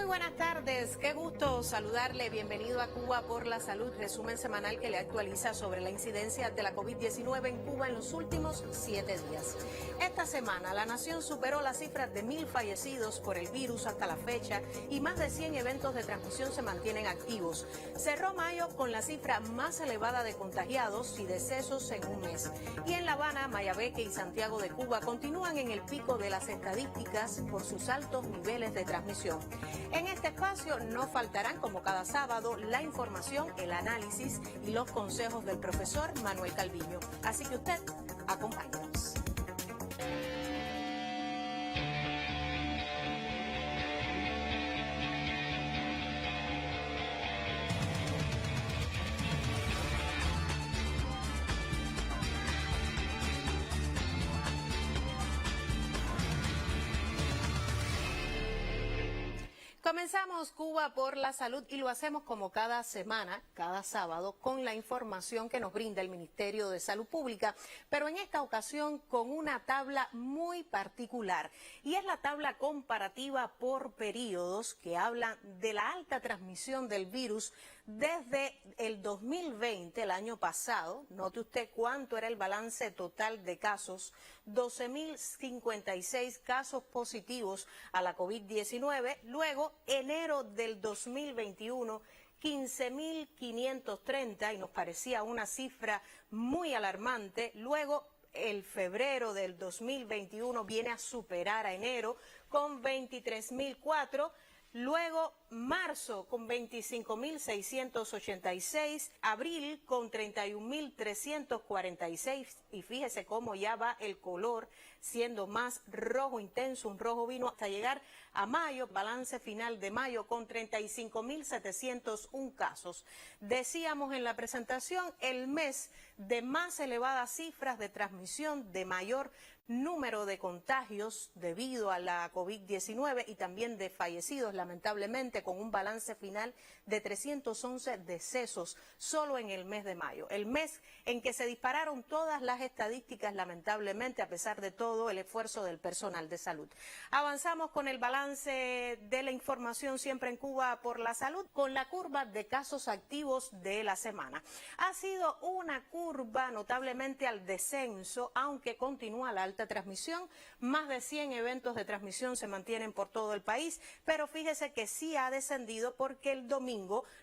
buenas tardes, qué gusto saludarle, bienvenido a Cuba por la Salud, resumen semanal que le actualiza sobre la incidencia de la COVID-19 en Cuba en los últimos 7 días. Esta semana la nación superó las cifras de 1.000 fallecidos por el virus hasta la fecha y más de 100 eventos de transmisión se mantienen activos. Cerró mayo con la cifra más elevada de contagiados y decesos en un mes. Y en La Habana, Mayabeque y Santiago de Cuba continúan en el pico de las estadísticas por sus altos niveles de transmisión. En este espacio no faltarán, como cada sábado, la información, el análisis y los consejos del profesor Manuel Calviño. Así que usted, acompáñenos. Comenzamos Cuba por la Salud y lo hacemos como cada semana, cada sábado, con la información que nos brinda el Ministerio de Salud Pública, pero en esta ocasión con una tabla muy particular, y es la tabla comparativa por periodos que habla de la alta transmisión del virus desde el 2020, el año pasado. Note usted cuánto era el balance total de casos: 12.056 casos positivos a la COVID-19, luego enero del 2021, 15.530, y nos parecía una cifra muy alarmante. Luego el febrero del 2021 viene a superar a enero con 23.004. Luego, marzo con 25.686, abril con 31.346, y fíjese cómo ya va el color siendo más rojo intenso, un rojo vino, hasta llegar a mayo, balance final de mayo con 35.701 casos. Decíamos en la presentación, el mes de más elevadas cifras de transmisión, de mayor número de contagios debido a la COVID-19 y también de fallecidos, lamentablemente, con un balance final de 311 decesos solo en el mes de mayo. El mes en que se dispararon todas las estadísticas, lamentablemente, a pesar de todo el esfuerzo del personal de salud. Avanzamos con el balance de la información siempre en Cuba por la Salud, con la curva de casos activos de la semana. Ha sido una curva notablemente al descenso, aunque continúa la alta transmisión. Más de 100 eventos de transmisión se mantienen por todo el país, pero fíjese que sí ha descendido porque el domingo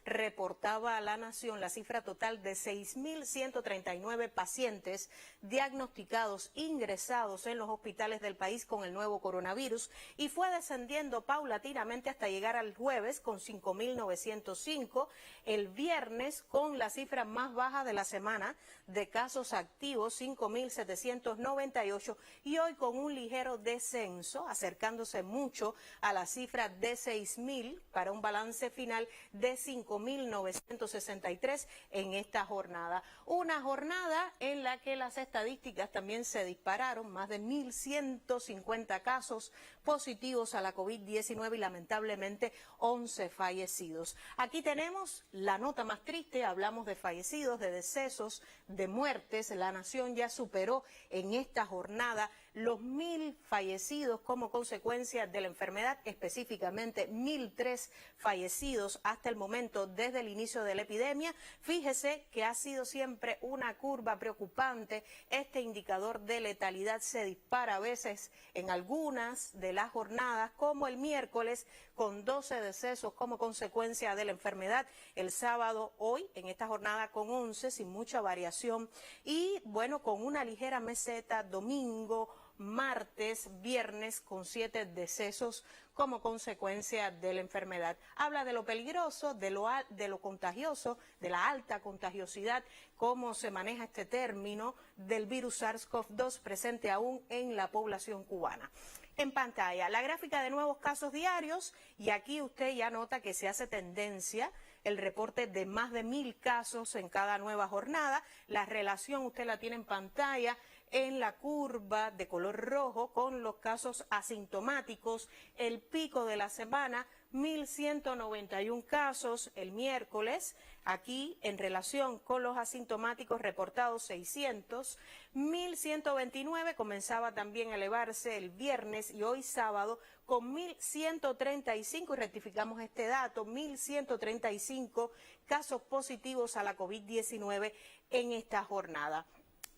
reportaba a la Nación la cifra total de 6.139 pacientes diagnosticados, ingresados en los hospitales del país con el nuevo coronavirus, y fue descendiendo paulatinamente hasta llegar al jueves con 5.905, el viernes con la cifra más baja de la semana de casos activos, 5.798, y hoy con un ligero descenso, acercándose mucho a la cifra de 6.000 para un balance final de 5.963 en esta jornada. Una jornada en la que las estadísticas también se dispararon, más de 1.150 casos positivos a la COVID-19 y lamentablemente 11 fallecidos. Aquí tenemos la nota más triste, hablamos de fallecidos, de decesos, de muertes. La Nación ya superó en esta jornada los 1.000 fallecidos como consecuencia de la enfermedad, específicamente 1.003 fallecidos hasta el momento desde el inicio de la epidemia. Fíjese que ha sido siempre una curva preocupante. Este indicador de letalidad se dispara a veces en algunas de las jornadas, como el miércoles, con 12 decesos como consecuencia de la enfermedad. El sábado, hoy, en esta jornada con 11, sin mucha variación. Y bueno, con una ligera meseta, domingo, martes, viernes, con 7 decesos como consecuencia de la enfermedad. Habla de lo peligroso, de lo contagioso, de la alta contagiosidad, cómo se maneja este término del virus SARS-CoV-2 presente aún en la población cubana. En pantalla, la gráfica de nuevos casos diarios, y aquí usted ya nota que se hace tendencia el reporte de más de 1.000 casos en cada nueva jornada. La relación usted la tiene en pantalla en la curva de color rojo con los casos asintomáticos. El pico de la semana 1.191 casos. El miércoles, aquí en relación con los asintomáticos reportados 600, 1.129 comenzaba también a elevarse el viernes y hoy sábado con 1.135, y rectificamos este dato, 1.135 casos positivos a la COVID-19 en esta jornada.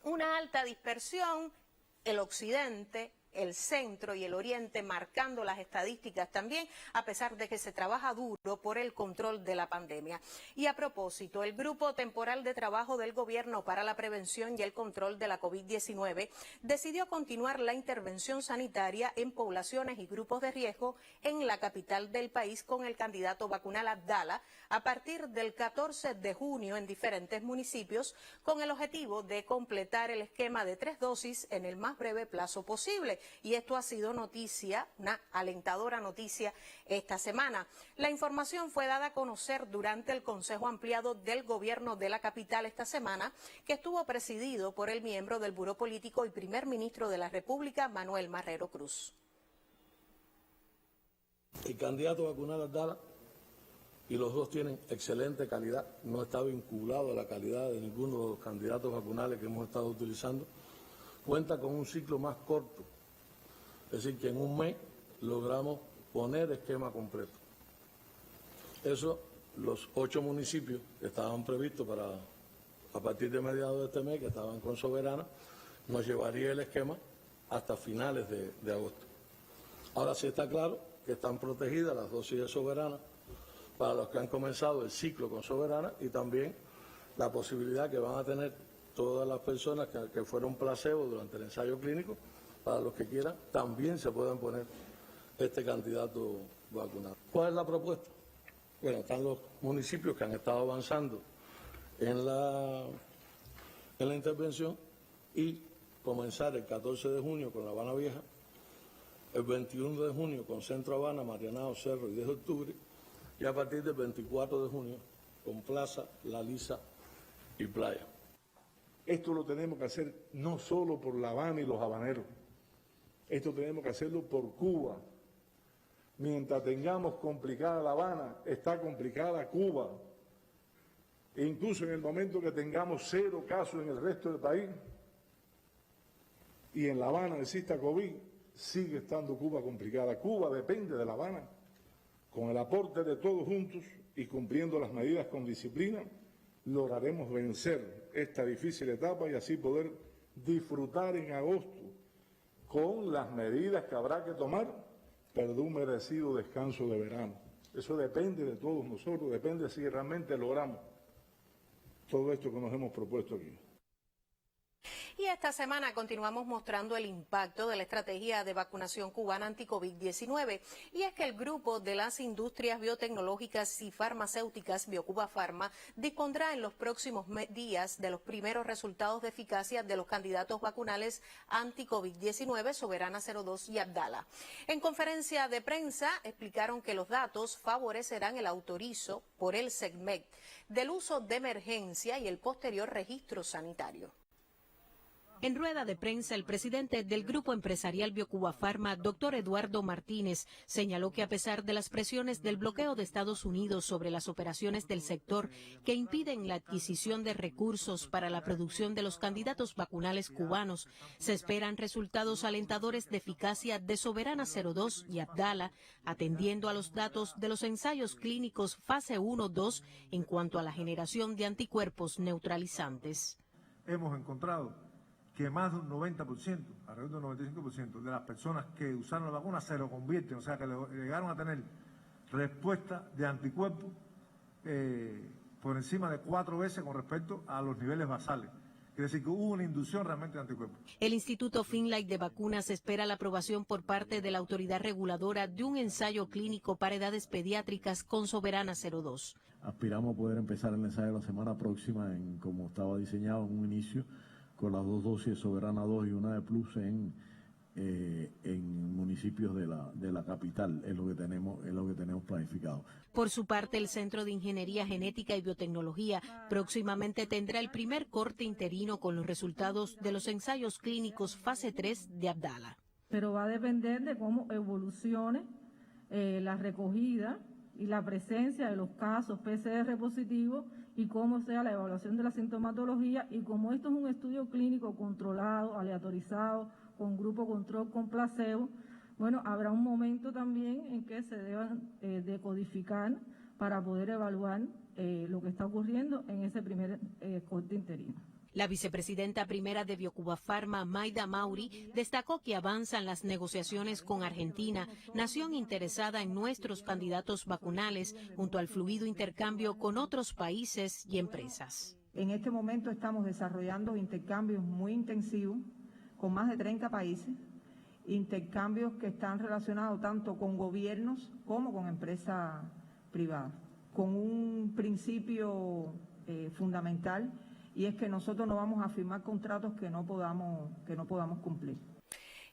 Una alta dispersión, el occidente, el centro y el oriente marcando las estadísticas también, a pesar de que se trabaja duro por el control de la pandemia. Y a propósito, el Grupo Temporal de Trabajo del Gobierno para la Prevención y el Control de la COVID-19 decidió continuar la intervención sanitaria en poblaciones y grupos de riesgo en la capital del país con el candidato vacunal Abdala a partir del 14 de junio en diferentes municipios, con el objetivo de completar el esquema de 3 dosis en el más breve plazo posible. Y esto ha sido noticia, una alentadora noticia esta semana. La información fue dada a conocer durante el Consejo Ampliado del Gobierno de la capital esta semana, que estuvo presidido por el miembro del Buró Político y primer ministro de la República, Manuel Marrero Cruz. El candidato vacunal Abdala, y los dos tienen excelente calidad, no está vinculado a la calidad de ninguno de los candidatos vacunales que hemos estado utilizando, cuenta con un ciclo más corto. Es decir, que en un mes logramos poner esquema completo. Eso, los 8 municipios que estaban previstos a partir de mediados de este mes, que estaban con Soberana, nos llevaría el esquema hasta finales de agosto. Ahora sí está claro que están protegidas las dosis de Soberana para los que han comenzado el ciclo con Soberana, y también la posibilidad que van a tener todas las personas que fueron placebo durante el ensayo clínico, para los que quieran, también se pueden poner este candidato vacunado. ¿Cuál es la propuesta? Bueno, están los municipios que han estado avanzando en la intervención, y comenzar el 14 de junio con La Habana Vieja, el 21 de junio con Centro Habana, Marianao, Cerro y 10 de octubre, y a partir del 24 de junio con Plaza, La Lisa y Playa. Esto lo tenemos que hacer no solo por La Habana y los habaneros. Esto tenemos que hacerlo por Cuba. Mientras tengamos complicada La Habana, está complicada Cuba. E incluso en el momento que tengamos 0 casos en el resto del país y en La Habana exista COVID, sigue estando Cuba complicada. Cuba depende de La Habana. Con el aporte de todos juntos y cumpliendo las medidas con disciplina, lograremos vencer esta difícil etapa y así poder disfrutar en agosto, con las medidas que habrá que tomar, pero de un merecido descanso de verano. Eso depende de todos nosotros, depende si realmente logramos todo esto que nos hemos propuesto aquí. Y esta semana continuamos mostrando el impacto de la estrategia de vacunación cubana anti-COVID-19. Y es que el grupo de las industrias biotecnológicas y farmacéuticas Biocuba Pharma dispondrá en los próximos días de los primeros resultados de eficacia de los candidatos vacunales anti-COVID-19 Soberana 02 y Abdala. En conferencia de prensa explicaron que los datos favorecerán el autorizo por el SECMEC del uso de emergencia y el posterior registro sanitario. En rueda de prensa, el presidente del Grupo Empresarial Biocuba Pharma, doctor Eduardo Martínez, señaló que a pesar de las presiones del bloqueo de Estados Unidos sobre las operaciones del sector que impiden la adquisición de recursos para la producción de los candidatos vacunales cubanos, se esperan resultados alentadores de eficacia de Soberana 02 y Abdala, atendiendo a los datos de los ensayos clínicos fase 1-2 en cuanto a la generación de anticuerpos neutralizantes. Hemos encontrado que más de un 90%, alrededor del 95% de las personas que usaron la vacuna se lo convierten, o sea, que llegaron a tener respuesta de anticuerpos por encima de 4 veces con respecto a los niveles basales. Quiere decir que hubo una inducción realmente de anticuerpos. El Instituto Finlay de Vacunas espera la aprobación por parte de la autoridad reguladora de un ensayo clínico para edades pediátricas con Soberana 02. Aspiramos a poder empezar el ensayo la semana próxima, como estaba diseñado en un inicio, con las 2 dosis de Soberana 2 y una de Plus en municipios de la capital, es lo que tenemos planificado. Por su parte, el Centro de Ingeniería Genética y Biotecnología próximamente tendrá el primer corte interino con los resultados de los ensayos clínicos fase 3 de Abdala. Pero va a depender de cómo evolucione la recogida y la presencia de los casos PCR positivos y cómo sea la evaluación de la sintomatología, y como esto es un estudio clínico controlado, aleatorizado, con grupo control, con placebo, bueno, habrá un momento también en que se deban decodificar para poder evaluar lo que está ocurriendo en ese primer corte interino. La vicepresidenta primera de Biocuba Pharma, Mayda Mauri, destacó que avanzan las negociaciones con Argentina, nación interesada en nuestros candidatos vacunales, junto al fluido intercambio con otros países y empresas. En este momento estamos desarrollando intercambios muy intensivos con más de 30 países, intercambios que están relacionados tanto con gobiernos como con empresas privadas, con un principio fundamental, y es que nosotros no vamos a firmar contratos que no podamos cumplir.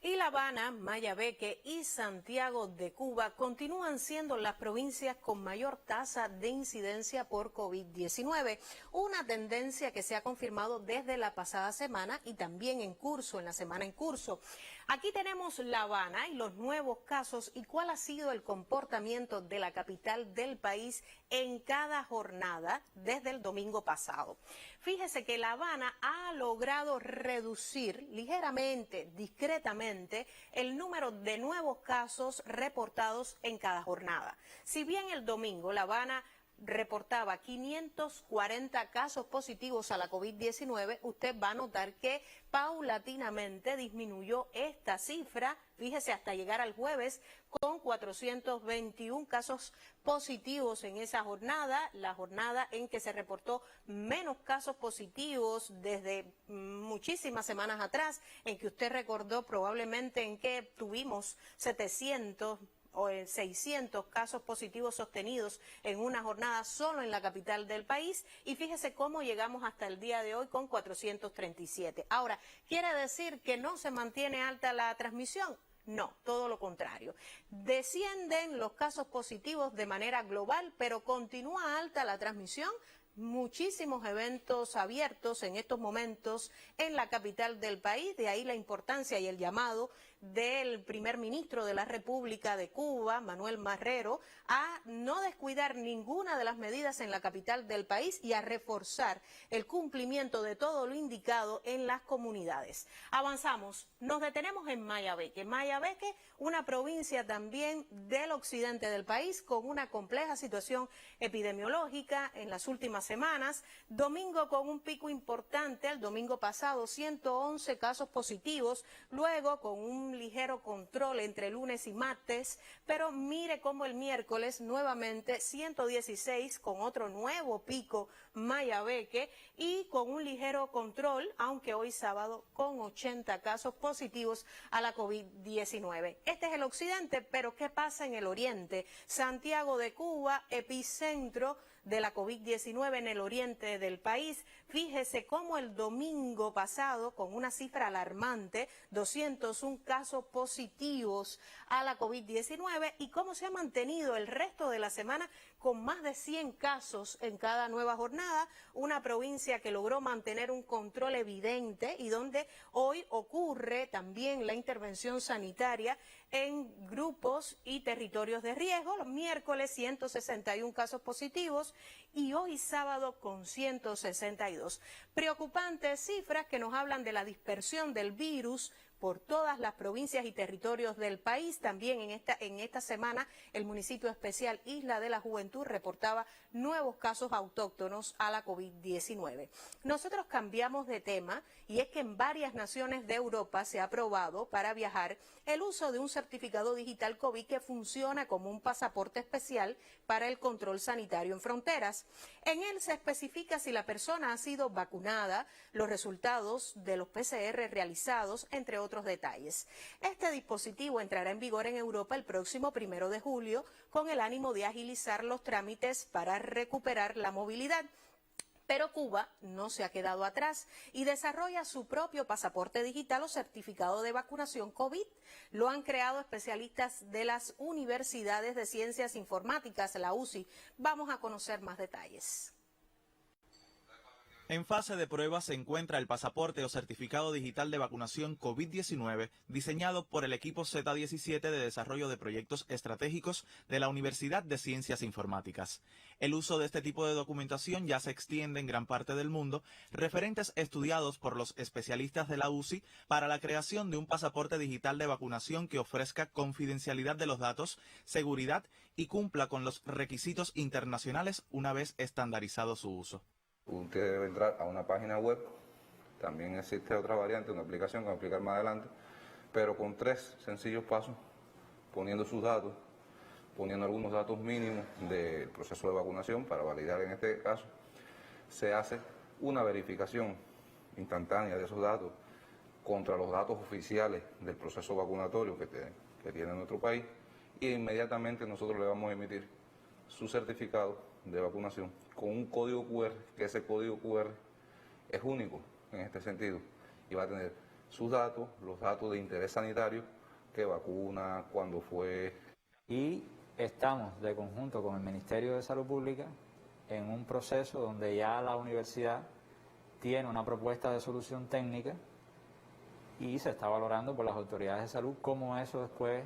Y La Habana, Mayabeque y Santiago de Cuba continúan siendo las provincias con mayor tasa de incidencia por COVID-19, una tendencia que se ha confirmado desde la pasada semana y también en la semana en curso. Aquí tenemos La Habana y los nuevos casos y cuál ha sido el comportamiento de la capital del país en cada jornada desde el domingo pasado. Fíjese que La Habana ha logrado reducir ligeramente, discretamente, el número de nuevos casos reportados en cada jornada. Si bien el domingo La Habana reportaba 540 casos positivos a la COVID-19, usted va a notar que paulatinamente disminuyó esta cifra, fíjese, hasta llegar al jueves con 421 casos positivos en esa jornada, la jornada en que se reportó menos casos positivos desde muchísimas semanas atrás, en que usted recordó probablemente en que tuvimos 700 o 600 casos positivos sostenidos en una jornada solo en la capital del país, y fíjese cómo llegamos hasta el día de hoy con 437. Ahora, ¿quiere decir que no se mantiene alta la transmisión? No, todo lo contrario. Descienden los casos positivos de manera global, pero continúa alta la transmisión. Muchísimos eventos abiertos en estos momentos en la capital del país, de ahí la importancia y el llamado del primer ministro de la República de Cuba, Manuel Marrero, a no descuidar ninguna de las medidas en la capital del país y a reforzar el cumplimiento de todo lo indicado en las comunidades. Avanzamos, nos detenemos en Mayabeque. Mayabeque, una provincia también del occidente del país con una compleja situación epidemiológica en las últimas semanas. Domingo con un pico importante, el domingo pasado 111 casos positivos, luego con un ligero control entre lunes y martes, pero mire cómo el miércoles nuevamente 116 con otro nuevo pico Mayabeque y con un ligero control, aunque hoy sábado con 80 casos positivos a la COVID-19. Este es el occidente, pero ¿qué pasa en el oriente? Santiago de Cuba, epicentro de la COVID-19 en el oriente del país. Fíjese cómo el domingo pasado, con una cifra alarmante, 201 casos positivos a la COVID-19, y cómo se ha mantenido el resto de la semana con más de 100 casos en cada nueva jornada, una provincia que logró mantener un control evidente y donde hoy ocurre también la intervención sanitaria en grupos y territorios de riesgo. Los miércoles 161 casos positivos y hoy sábado con 162. Preocupantes cifras que nos hablan de la dispersión del virus por todas las provincias y territorios del país. También en esta semana el municipio especial Isla de la Juventud reportaba nuevos casos autóctonos a la COVID-19. Nosotros cambiamos de tema, y es que en varias naciones de Europa se ha aprobado para viajar el uso de un certificado digital COVID que funciona como un pasaporte especial para el control sanitario en fronteras. En él se especifica si la persona ha sido vacunada, los resultados de los PCR realizados, entre otros detalles. Este dispositivo entrará en vigor en Europa el próximo 1 de julio con el ánimo de agilizar los trámites para recuperar la movilidad. Pero Cuba no se ha quedado atrás y desarrolla su propio pasaporte digital o certificado de vacunación COVID. Lo han creado especialistas de las Universidades de Ciencias Informáticas, la UCI. Vamos a conocer más detalles. En fase de prueba se encuentra el pasaporte o certificado digital de vacunación COVID-19 diseñado por el equipo Z17 de desarrollo de proyectos estratégicos de la Universidad de Ciencias Informáticas. El uso de este tipo de documentación ya se extiende en gran parte del mundo, referentes estudiados por los especialistas de la UCI para la creación de un pasaporte digital de vacunación que ofrezca confidencialidad de los datos, seguridad y cumpla con los requisitos internacionales una vez estandarizado su uso. Usted debe entrar a una página web, también existe otra variante, una aplicación que voy a explicar más adelante, pero con 3 sencillos pasos, poniendo sus datos, poniendo algunos datos mínimos del proceso de vacunación para validar en este caso, se hace una verificación instantánea de esos datos contra los datos oficiales del proceso vacunatorio que tiene nuestro país y inmediatamente nosotros le vamos a emitir su certificado de vacunación con un código QR, que ese código QR es único en este sentido y va a tener sus datos, los datos de interés sanitario, qué vacuna, cuándo fue. Y estamos de conjunto con el Ministerio de Salud Pública en un proceso donde ya la universidad tiene una propuesta de solución técnica y se está valorando por las autoridades de salud cómo eso después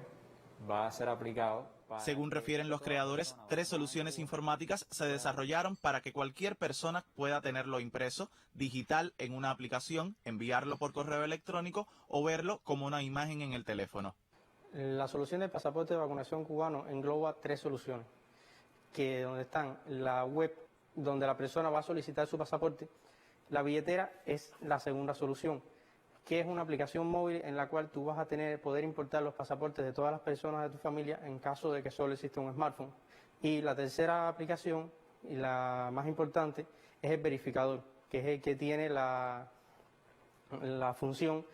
va a ser aplicado. Según refieren los creadores, 3 soluciones informáticas se desarrollaron para que cualquier persona pueda tenerlo impreso, digital en una aplicación, enviarlo por correo electrónico o verlo como una imagen en el teléfono. La solución del pasaporte de vacunación cubano engloba 3 soluciones, que donde están la web donde la persona va a solicitar su pasaporte, la billetera es la segunda solución, que es una aplicación móvil en la cual tú vas a poder importar los pasaportes de todas las personas de tu familia en caso de que solo exista un smartphone. Y la tercera aplicación, y la más importante, es el verificador, que es el que tiene la función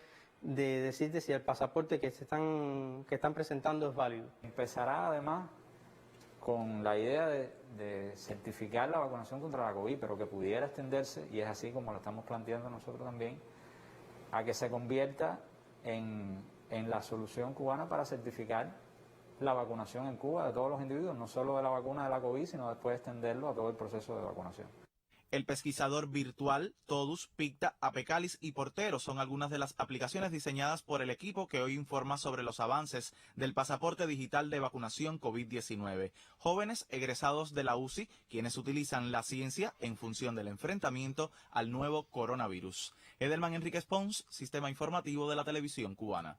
de decirte si el pasaporte que están presentando es válido. Empezará además con la idea de certificar la vacunación contra la COVID, pero que pudiera extenderse, y es así como lo estamos planteando nosotros también, a que se convierta en la solución cubana para certificar la vacunación en Cuba de todos los individuos, no solo de la vacuna de la COVID, sino después extenderlo a todo el proceso de vacunación. El pesquisador virtual, Todus, Picta, Apecalis y Portero son algunas de las aplicaciones diseñadas por el equipo que hoy informa sobre los avances del pasaporte digital de vacunación COVID-19. Jóvenes egresados de la UCI, quienes utilizan la ciencia en función del enfrentamiento al nuevo coronavirus. Edelman Enríquez Pons, Sistema Informativo de la Televisión Cubana.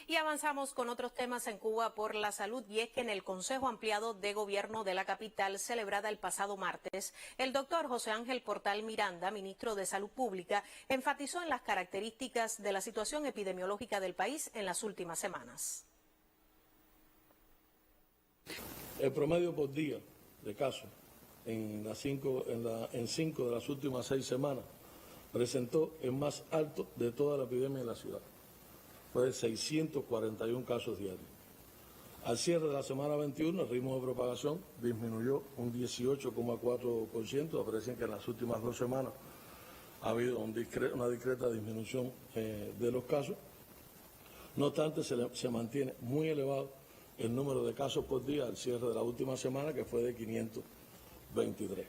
Y avanzamos con otros temas en Cuba por la salud, y es que en el Consejo Ampliado de Gobierno de la capital, celebrada el pasado martes, el doctor José Ángel Portal Miranda, ministro de Salud Pública, enfatizó en las características de la situación epidemiológica del país en las últimas semanas. El promedio por día de casos en 5 de las últimas 6 semanas presentó el más alto de toda la epidemia en la ciudad. Fue de 641 casos diarios. Al cierre de la semana 21, el ritmo de propagación disminuyó un 18,4%. Aparecen que en las últimas 2 semanas ha habido una discreta disminución de los casos. No obstante, se mantiene muy elevado el número de casos por día al cierre de la última semana, que fue de 523.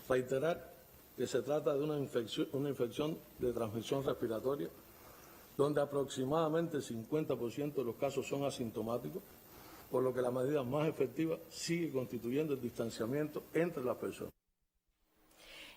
Reiterar que se trata de una infección de transmisión respiratoria, donde aproximadamente el 50% de los casos son asintomáticos, por lo que la medida más efectiva sigue constituyendo el distanciamiento entre las personas.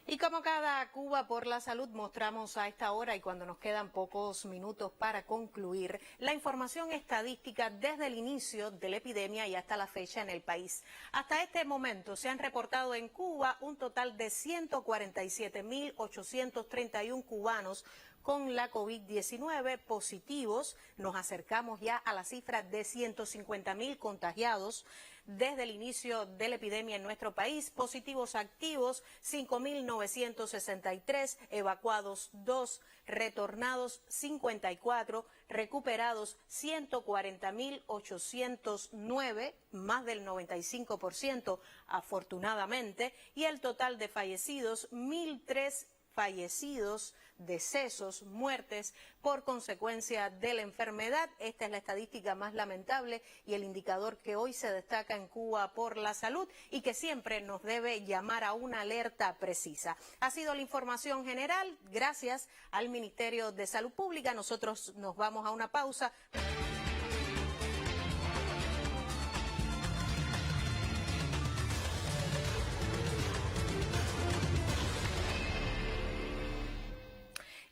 Y como cada Cuba por la salud, mostramos a esta hora y cuando nos quedan pocos minutos para concluir, la información estadística desde el inicio de la epidemia y hasta la fecha en el país. Hasta este momento se han reportado en Cuba un total de 147.831 cubanos con la COVID-19 positivos. Nos acercamos ya a la cifra de 150.000 contagiados desde el inicio de la epidemia en nuestro país. Positivos activos 5.963, evacuados 2, retornados 54, recuperados 140.809, más del 95% afortunadamente, y el total de fallecidos 1.003 fallecidos decesos, muertes por consecuencia de la enfermedad. Esta es la estadística más lamentable y el indicador que hoy se destaca en Cuba por la salud y que siempre nos debe llamar a una alerta precisa. Ha sido la información general. Gracias al Ministerio de Salud Pública. Nosotros nos vamos a una pausa.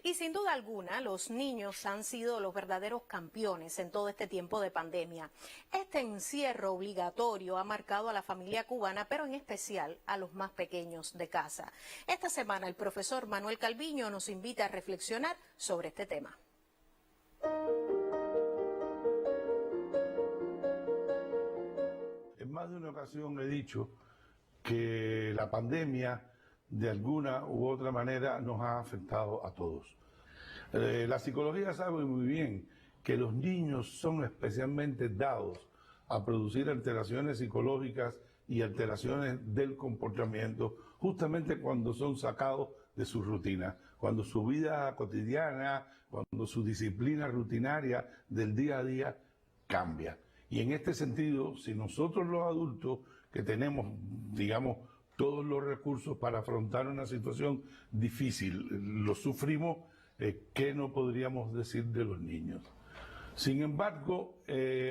Y sin duda alguna, los niños han sido los verdaderos campeones en todo este tiempo de pandemia. Este encierro obligatorio ha marcado a la familia cubana, pero en especial a los más pequeños de casa. Esta semana el profesor Manuel Calviño nos invita a reflexionar sobre este tema. En más de una ocasión he dicho que la pandemia de alguna u otra manera nos ha afectado a todos. La psicología sabe muy bien que los niños son especialmente dados a producir alteraciones psicológicas y alteraciones del comportamiento justamente cuando son sacados de su rutina, cuando su vida cotidiana, cuando su disciplina rutinaria del día a día cambia. Y en este sentido, si nosotros los adultos que tenemos, digamos, todos los recursos para afrontar una situación difícil, lo sufrimos, ¿qué no podríamos decir de los niños? Sin embargo,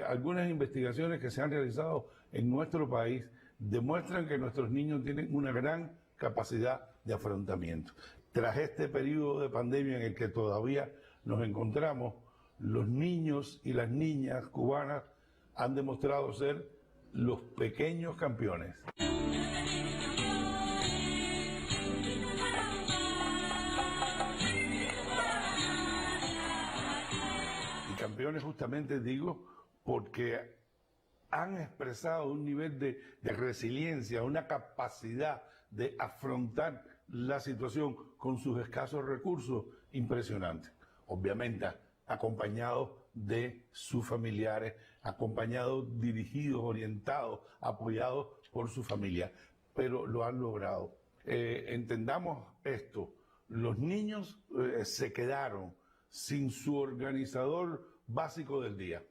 algunas investigaciones que se han realizado en nuestro país demuestran que nuestros niños tienen una gran capacidad de afrontamiento. Tras este periodo de pandemia en el que todavía nos encontramos, los niños y las niñas cubanas han demostrado ser los pequeños campeones. Campeones justamente digo porque han expresado un nivel de resiliencia, una capacidad de afrontar la situación con sus escasos recursos impresionante. Obviamente acompañados de sus familiares, acompañados, dirigidos, orientados, apoyados por su familia, pero lo han logrado. Entendamos esto, los niños se quedaron sin su organizador básico del día.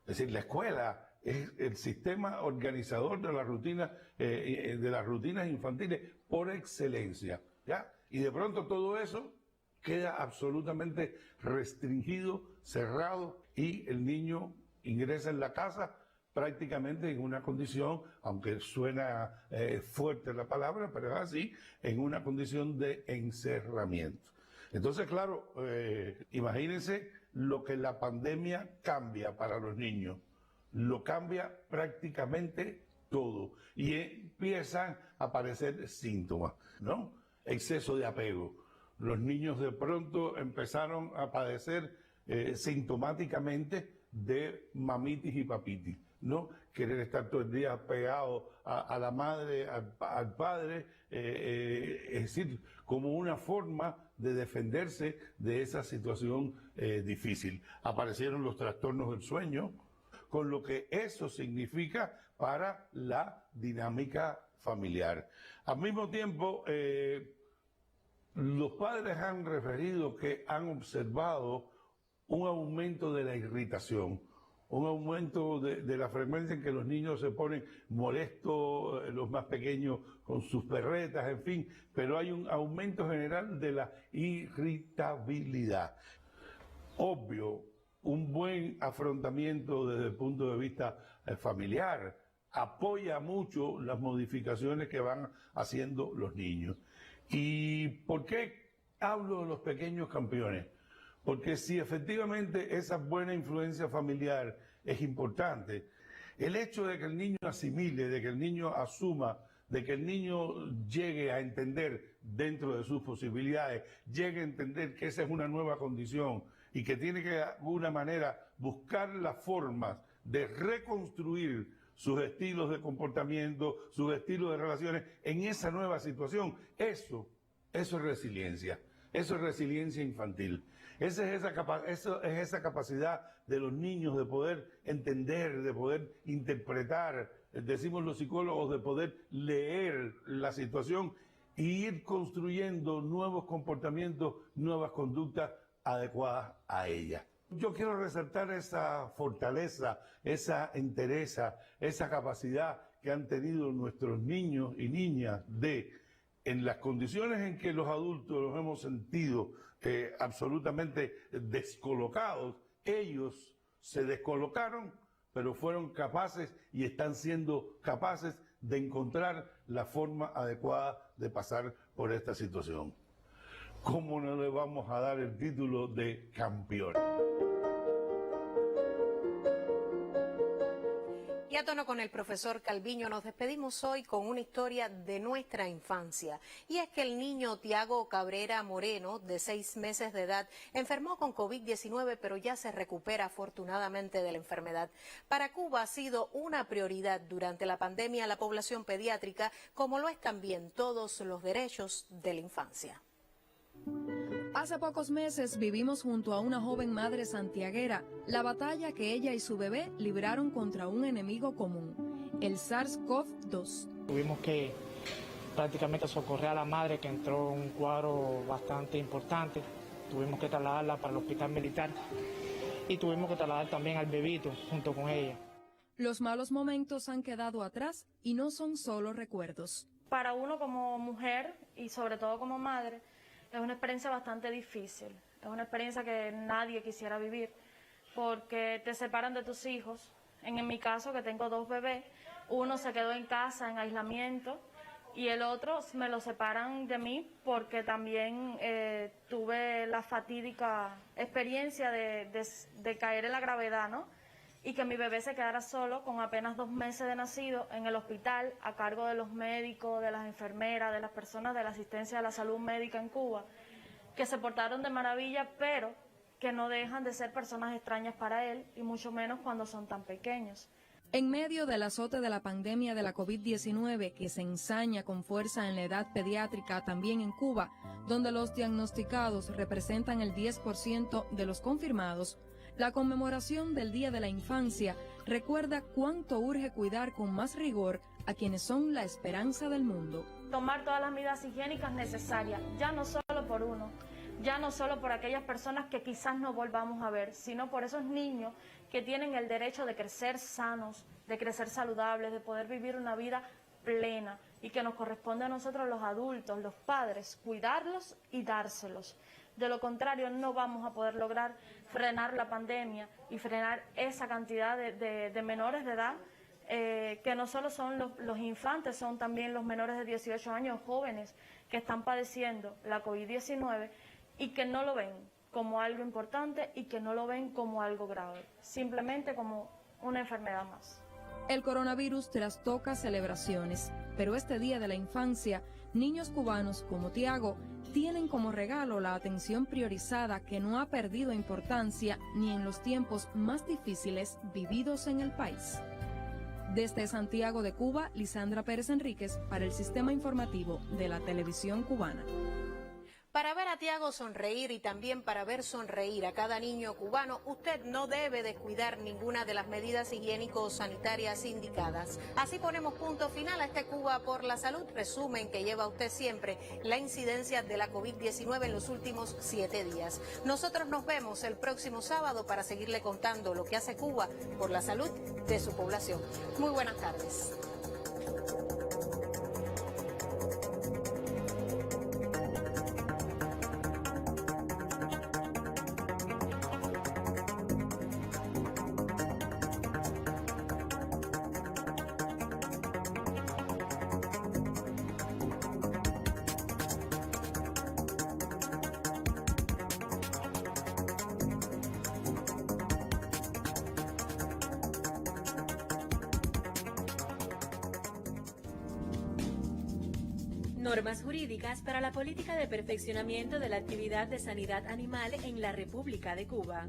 Es decir, la escuela es el sistema organizador de las rutinas infantiles por excelencia, ¿ya? Y de pronto todo eso queda absolutamente restringido, cerrado, y el niño ingresa en la casa prácticamente en una condición, aunque suena fuerte la palabra, pero es así, en una condición de encerramiento. Entonces, claro, imagínense lo que la pandemia cambia para los niños. Lo cambia prácticamente todo. Y empiezan a aparecer síntomas, ¿no? Exceso de apego. Los niños de pronto empezaron a padecer sintomáticamente de mamitis y papitis, ¿no? Querer estar todo el día pegado a la madre, al padre, es decir, como una forma de defenderse de esa situación difícil. Aparecieron los trastornos del sueño, con lo que eso significa para la dinámica familiar. Al mismo tiempo, los padres han referido que han observado un aumento de la irritación, un aumento de la frecuencia en que los niños se ponen molestos, los más pequeños con sus perretas, en fin, pero hay un aumento general de la irritabilidad. Obvio, un buen afrontamiento desde el punto de vista familiar apoya mucho las modificaciones que van haciendo los niños. ¿Y por qué hablo de los pequeños campeones? Porque si efectivamente esa buena influencia familiar es importante, el hecho de que el niño asimile, de que el niño asuma, de que el niño llegue a entender dentro de sus posibilidades, llegue a entender que esa es una nueva condición y que tiene que de alguna manera buscar las formas de reconstruir sus estilos de comportamiento, sus estilos de relaciones en esa nueva situación, eso es resiliencia. Eso es resiliencia infantil. Esa es esa capacidad de los niños de poder entender, de poder interpretar, decimos los psicólogos, de poder leer la situación y ir construyendo nuevos comportamientos, nuevas conductas adecuadas a ella. Yo quiero resaltar esa fortaleza, esa entereza, esa capacidad que han tenido nuestros niños y niñas de, en las condiciones en que los adultos los hemos sentido absolutamente descolocados, ellos se descolocaron, pero fueron capaces y están siendo capaces de encontrar la forma adecuada de pasar por esta situación. ¿Cómo no le vamos a dar el título de campeón? Y a tono con el profesor Calviño, nos despedimos hoy con una historia de nuestra infancia. Y es que el niño Tiago Cabrera Moreno, de 6 meses de edad, enfermó con COVID-19, pero ya se recupera afortunadamente de la enfermedad. Para Cuba ha sido una prioridad durante la pandemia la población pediátrica, como lo es también todos los derechos de la infancia. Hace pocos meses vivimos junto a una joven madre santiaguera la batalla que ella y su bebé libraron contra un enemigo común, el SARS-CoV-2. Tuvimos que prácticamente socorrer a la madre que entró en un cuadro bastante importante. Tuvimos que trasladarla para el hospital militar y tuvimos que trasladar también al bebito junto con ella. Los malos momentos han quedado atrás y no son solo recuerdos. Para uno como mujer y sobre todo como madre, es una experiencia bastante difícil, es una experiencia que nadie quisiera vivir, porque te separan de tus hijos. En mi caso, que tengo 2 bebés, uno se quedó en casa en aislamiento y el otro me lo separan de mí porque también tuve la fatídica experiencia de caer en la gravedad, ¿no? Y que mi bebé se quedara solo con apenas 2 meses de nacido en el hospital a cargo de los médicos, de las enfermeras, de las personas de la asistencia de la salud médica en Cuba, que se portaron de maravilla, pero que no dejan de ser personas extrañas para él, y mucho menos cuando son tan pequeños. En medio del azote de la pandemia de la COVID-19 que se ensaña con fuerza en la edad pediátrica también en Cuba, donde los diagnosticados representan el 10% de los confirmados, la conmemoración del Día de la Infancia recuerda cuánto urge cuidar con más rigor a quienes son la esperanza del mundo. Tomar todas las medidas higiénicas necesarias, ya no solo por uno, ya no solo por aquellas personas que quizás no volvamos a ver, sino por esos niños que tienen el derecho de crecer sanos, de crecer saludables, de poder vivir una vida plena y que nos corresponde a nosotros los adultos, los padres, cuidarlos y dárselos. De lo contrario, no vamos a poder lograr frenar la pandemia y frenar esa cantidad de menores de edad, que no solo son los infantes, son también los menores de 18 años, jóvenes, que están padeciendo la COVID-19 y que no lo ven como algo importante y que no lo ven como algo grave, simplemente como una enfermedad más. El coronavirus trastoca celebraciones, pero este Día de la Infancia, niños cubanos como Tiago tienen como regalo la atención priorizada que no ha perdido importancia ni en los tiempos más difíciles vividos en el país. Desde Santiago de Cuba, Lisandra Pérez Enríquez para el Sistema Informativo de la Televisión Cubana. Para ver a Tiago sonreír y también para ver sonreír a cada niño cubano, usted no debe descuidar ninguna de las medidas higiénico-sanitarias indicadas. Así ponemos punto final a este Cuba por la Salud, resumen que lleva usted siempre la incidencia de la COVID-19 en los últimos 7 días. Nosotros nos vemos el próximo sábado para seguirle contando lo que hace Cuba por la salud de su población. Muy buenas tardes. Normas jurídicas para la política de perfeccionamiento de la actividad de sanidad animal en la República de Cuba.